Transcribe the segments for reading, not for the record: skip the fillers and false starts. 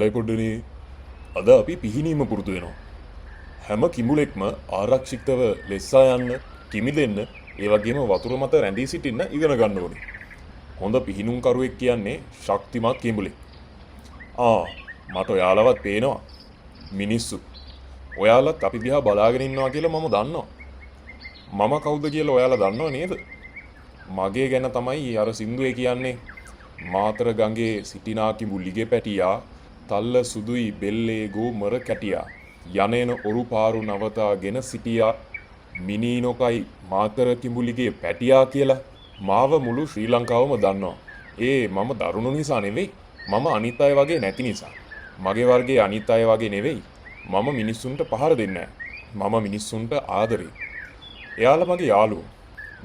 හොඳයි පොඩ්ඩනේ. අද අපි පිහිනීම පුරුදු වෙනවා. හැම කිඹුලෙක්ම ආරක්ෂිතව ලෙස්සා යන්න, කිමි දෙන්න, ඒ වගේම වතුර මත රැඳී සිටින්න ඉගෙන ගන්න ඕනේ. හොඳ පිහිනුම්කරුවෙක් කියන්නේ ශක්තිමත් කිඹුලෙක්. මට ඔයාලවත් පේනවා. මිනිස්සු. ඔයාලත් අපි දිහා බලාගෙන ඉන්නවා කියලා මම දන්නවා. මම කවුද කියලා ඔයාලා දන්නව නේද? මගේ ගැන තමයි අර සින්දුවේ කියන්නේ. මාතර ගඟේ සිටිනා කිඹුලිගේ පැටියා තල්ල සුදුයි බෙල්ලේ ගෝමර කැටියා යනේන ඔරු පාරු නවතාගෙන සිටියා මිනීනොකයි මාතර කිඹුලිගේ පැටියා කියලා මාව මුළු ශ්‍රී ලංකාවම දන්නවා. මම දරුණු නිසා නෙවෙයි, මම අනිත් අය වගේ නැති නිසා. මගේ වර්ගයේ අනිත් අය වගේ නෙවෙයි. මම මිනිස්සුන්ට පහර දෙන්නේ නැහැ. මම මිනිස්සුන්ට ආදරේ. එයාලා මගේ යාළුවෝ.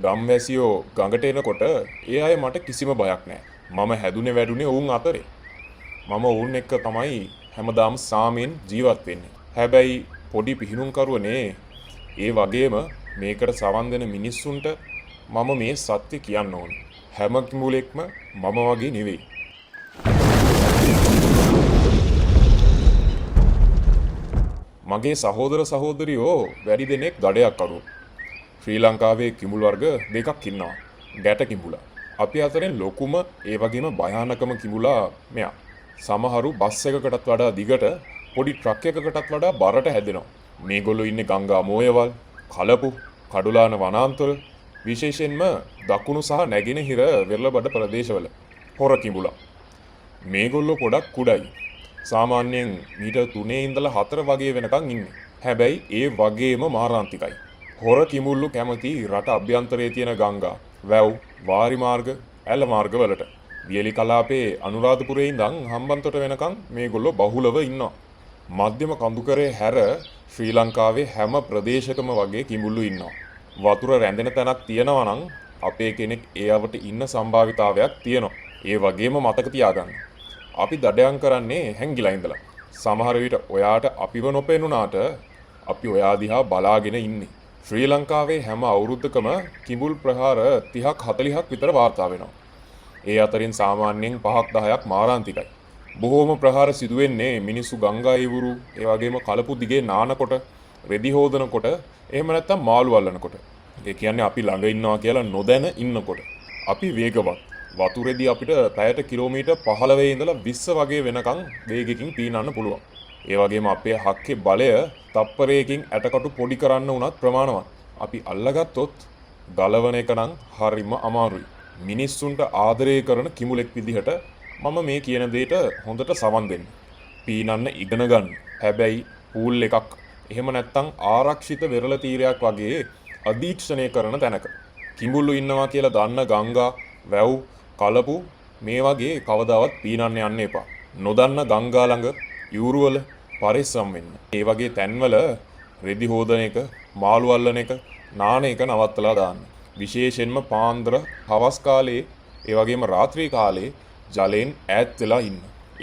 ගම්වැසියෝ ගඟට එනකොට ඒ අය මට කිසිම බයක් නැහැ. මම හැදුනේ වැඩුනේ ඔවුන් අතරේ. මම ඔවුන් එක්ක තමයි හැමදාම සාමයෙන් ජීවත් වෙන්නේ. හැබැයි පොඩි පිහිනුම්කරුවනේ, ඒ වගේම මේකට සවන් දෙන මිනිස්සුන්ට මම මේ සත්‍ය කියන්න ඕනේ. හැම කිඹුලෙක්ම මම වගේ නෙවෙයි. මගේ සහෝදර සහෝදරියෝ වැඩි දෙනෙක් ගඩයක් කරුවෝ. ශ්‍රී ලංකාවේ කිඹුල් වර්ග දෙකක් ඉන්නවා. ගැට කිඹුලා. අපි අතරින් ලොකුම ඒ වගේම භයානකම කිඹුලා මෙයා. සමහරු බස් එකකටත් වඩා දිගට, පොඩි ට්‍රක් එකකටත් වඩා බරට හැදෙනවා. මේගොල්ලෝ ඉන්නේ ගංගා මෝයවල්, කලපු, කඩුලාන වනාන්තර, විශේෂයෙන්ම දකුණු සහ නැගෙනහිර වෙරළබඩ ප්‍රදේශවල. හොර කිඹුලා. මේගොල්ලෝ පොඩක් කුඩයි. සාමාන්‍යයෙන් මීටර් 3 ඉඳලා 4 වගේ වෙනකන් ඉන්නේ. හැබැයි ඒ වගේම මාරාන්තිකයි. හොර කිඹුල්ලු කැමති රට අභ්‍යන්තරයේ තියෙන ගංගා, වැව්, වාරි මාර්ග, ඇල මාර්ග වලට. වියලි කලාපේ අනුරාධපුරයේ ඉඳන් හම්බන්තොට වෙනකන් මේගොල්ලෝ බහුලව ඉන්නවා. මධ්‍යම කඳුකරේ හැර ශ්‍රී ලංකාවේ හැම ප්‍රදේශකම වගේ කිඹුල්ලු ඉන්නවා. වතුර රැඳෙන තැනක් තියෙනවා නම් අපේ කෙනෙක් ඒ අවට ඉන්න සම්භාවිතාවයක් තියෙනවා. ඒ වගේම මතක තියාගන්න. අපි දඩයන් කරන්නේ හැංගිලා ඉඳලා. සමහර විට ඔයාට අපිව නොපෙනුනාට අපි ඔයා දිහා බලාගෙන ඉන්නේ. ශ්‍රී ලංකාවේ හැම අවුරුද්දකම කිඹුල් ප්‍රහාර 30ක් 40ක් විතර වාර්තා වෙනවා. ඒ අතරින් සාමාන්‍යයෙන් 5ක් 10ක් මාරාන්තිකයි. බොහෝම ප්‍රහාර සිදුවෙන්නේ මිනිස්සු ගංගා ඉවුරු, ඒ වගේම කලපු දිගේ නානකොට, රෙදි හොදනකොට, එහෙම නැත්නම් මාළු අල්ලනකොට. ඒ කියන්නේ අපි ළඟ ඉන්නවා කියලා නොදැන ඉන්නකොට. අපි වේගවත්. වතුරේදී අපිට පැයට කිලෝමීටර් 15 ඉඳලා 20 වගේ වෙනකන් වේගකින් පීනන්න පුළුවන්. ඒ වගේම අපේ හක්කේ බලය තප්පරයකින් ඇටකටු පොඩි කරන්න උනත් ප්‍රමාණවත්. අපි අල්ලගත්තොත් ගලවන එක නම් හරිම අමාරුයි. මිනිස්සුන්ට ආදරය කරන කිඹුලෙක් විදිහට මම මේ කියන දෙයට හොඳට සවන් දෙන්න. පීනන්න ඉගෙන ගන්න. හැබැයි පූල් එකක්, එහෙම නැත්නම් ආරක්ෂිත වෙරළ තීරයක් වගේ අධීක්ෂණය කරන තැනක. කිඹුල්ලු ඉන්නවා කියලා දන්න ගංගා, වැව්, කලපු මේ වගේ කවදාවත් පීනන්න යන්න එපා. නොදන්න ගංගා ළඟ, යූරුවල පරිස්සම් වෙන්න. ඒ වගේ තැන්වල රෙදි හොදන එක, මාළු අල්ලන එක, නාන එක නවත්තලා දාන්න. විශේෂයෙන්ම පාන්දර, හවස් කාලේ, ඒ වගේම රාත්‍රී කාලේ ජලයෙන් ඈත් වෙලා ඉන්න.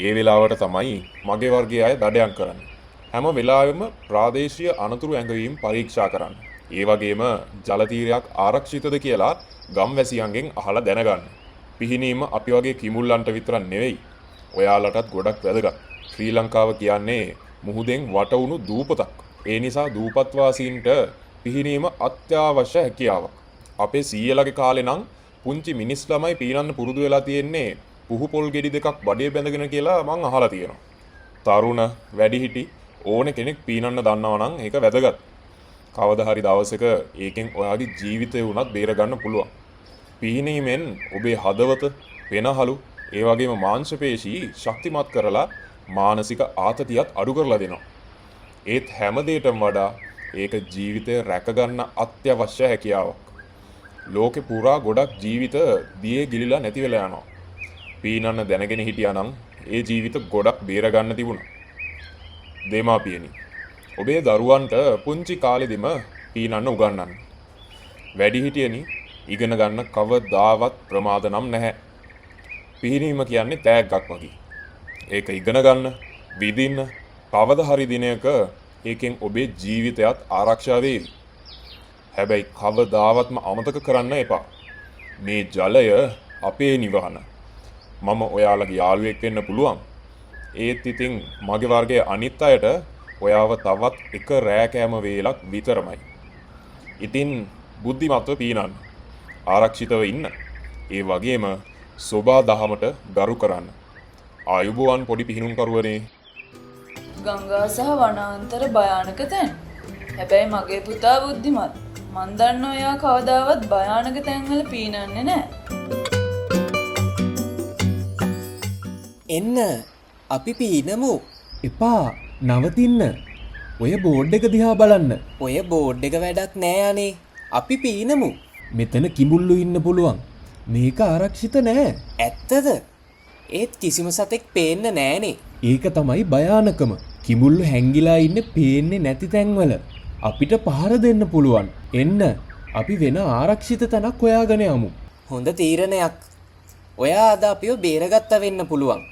ඒ වෙලාවට තමයි මගේ වර්ගයේ අය දඩයන් කරන්නේ. හැම වෙලාවෙම ප්‍රාදේශීය අනතුරු ඇඟවීම් පරීක්ෂා කරන්න. ඒ වගේම ජල තීරයක් ආරක්ෂිතද කියලා ගම්වැසියන්ගෙන් අහලා දැනගන්න. පිහිනීම අපි වගේ කිඹුල්ලන්ට විතරක් නෙවෙයි, ඔයාලටත් ගොඩක් වැදගත්. ශ්‍රී ලංකාව කියන්නේ මුහුදෙන් වටවුණු දූපතක්. ඒ නිසා දූපත් වාසීන්ට පිහිනීම අත්‍යවශ්‍ය හැකියාවක්. අපේ සීයලගේ කාලේ නම් පුංචි මිනිස් ළමයි පීනන්න පුරුදු වෙලා තියෙන්නේ පුහු පොල් ගෙඩි දෙකක් බඩේ බැඳගෙන කියලා මං අහලා තියෙනවා. තරුණ, වැඩිහිටි ඕන කෙනෙක් පීනන්න දන්නවා නම් ඒක වැදගත්. කවදා හරි දවසක ඒකෙන් ඔයාගේ ජීවිතය වුණත් බේර ගන්න පුළුවන්. පීනීමෙන් ඔබේ හදවත, වෙනහලු, ඒ වගේම මාංශ පේශී ශක්තිමත් කරලා මානසික ආතතියත් අඩු කරලා දෙනවා. ඒත් හැම දෙයකටම වඩා ඒක ජීවිතය රැකගන්න අත්‍යවශ්‍ය හැකියාවක්. ලෝකේ පුරා ගොඩක් ජීවිත දියේ ගිලිලා නැති වෙලා යනවා. පීනන්න දැනගෙන හිටියා නම් ඒ ජීවිත ගොඩක් බේර ගන්න තිබුණා. දෙමාපියනි, ඔබේ දරුවන්ට පුංචි කාලෙදිම පීනන්න උගන්වන්න. වැඩිහිටියනි, ඉගෙන ගන්න කවදාවත් ප්‍රමාද නම් නැහැ. පිහිනීම කියන්නේ තෑග්ගක් වගේ. ඒක ඉගෙන ගන්න, විඳින්න, කවදා හරි දිනයක ඒකෙන් ඔබේ ජීවිතයත් ආරක්ෂා වේවි. හැබැයි කවදාවත්ම අමතක කරන්න එපා. මේ ජලය අපේ නිවහන. මම ඔයාලගේ යාළුවෙක් වෙන්න පුළුවන්. ඒත් ඉතින් මගේ වර්ගයේ අනිත් අයට ඔයාව තවත් එක රෑ කෑම වේලක් විතරමයි. ඉතින් බුද්ධිමත්ව පීනන්න. ආරක්ෂිතව ඉන්න. ඒ වගේම සෝබා දහමට ගරු කරන්න. ආයුබෝවන් පොඩි පිහිනුම්කරුවනේ. ගංගා සහ වනාන්තර භයානක තැන්. හැබැයි මගේ පුතා බුද්ධිමත්. මන් දන්න ඔයා කවදාවත් භයානක තැන්වල පීනන්නේ නැහැ. එන්න අපි පීනමු. එපා නවතින්න. ඔය බෝඩ් එක දිහා බලන්න. ඔය බෝඩ් එක වැඩක් නෑ අනේ. අපි පීනමු. මෙතන කිඹුල්ලු ඉන්න පුළුවන්. මේක ආරක්ෂිත නෑ. ඇත්තද? ඒත් කිසිම සතෙක් පේන්න නෑනේ. ඒක තමයි භයානකම. කිඹුල්ලු හැංගිලා ඉන්න පේන්නේ නැති තැන්වල. අපිට පහර දෙන්න පුළුවන්. එන්න අපි වෙන ආරක්ෂිත තැනක් හොයාගෙන යමු. හොඳ තීරණයක්. ඔයා අද අපිව බේරගත්ත වෙන්න පුළුවන්.